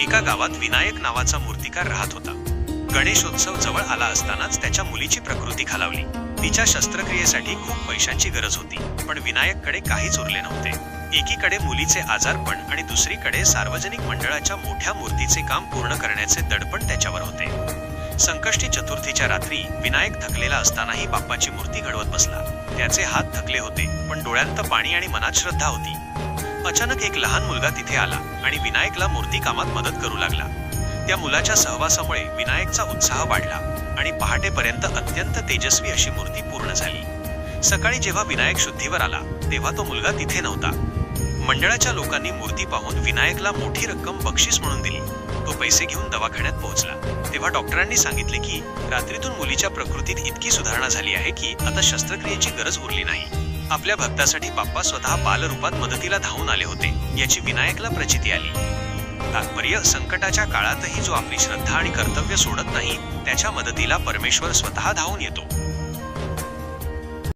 एका गावात विनायक नावाचा मूर्तिकार राहत होता. गणेशोत्सव जवळ आला असतानाच त्याच्या मुलीची प्रकृती खालावली. तिच्या शस्त्रक्रियेसाठी खूप पैशांची गरज होती, पण विनायककडे काहीच उरले नव्हते. एकीकडे मुलीचे आजारपण आणि दुसरीकडे सार्वजनिक मंडळाच्या मोठ्या मूर्तीचे काम पूर्ण करण्याचे दडपण त्याच्यावर होते. संकष्टी चतुर्थीच्या रात्री विनायक थकलेला असतानाही बाप्पाची मूर्ती घडवत बसला. त्याचे हात थकले होते, पण डोळ्यांत पाणी आणि मनात श्रद्धा होती. अचानक एक लहान मुलगा तिथे आला आणि विनायकला मूर्ती कामात मदत करू लागला. त्या मुलाच्या सहवासामुळे विनायकचा उत्साह वाढला आणि पहाटेपर्यंत अत्यंत तेजस्वी अशी मूर्ती पूर्ण झाली. सकाळी जेव्हा विनायक शुद्धीवर आला तेव्हा तो मुलगा तिथे नव्हता. मंडळाच्या लोकांनी मूर्ती पाहून विनायकला मोठी रक्कम बक्षीस म्हणून दिली. तो पैसे घेऊन दवाखान्यात पोहोचला तेव्हा डॉक्टरांनी सांगितले की रात्रीतून मुलीच्या प्रकृतीत इतकी सुधारणा झाली आहे की आता शस्त्रक्रियेची गरज उरली नाही. आपल्या भक्तासाठी बाप्पा स्वतः बालरूपात मदतीला धावून आले होते याची विनायकला प्रचिती आली. तात्पर्य, संकटाच्या काळातही जो आपली श्रद्धा आणि कर्तव्य सोडत नाही त्याच्या मदतीला परमेश्वर स्वतः धावून येतो.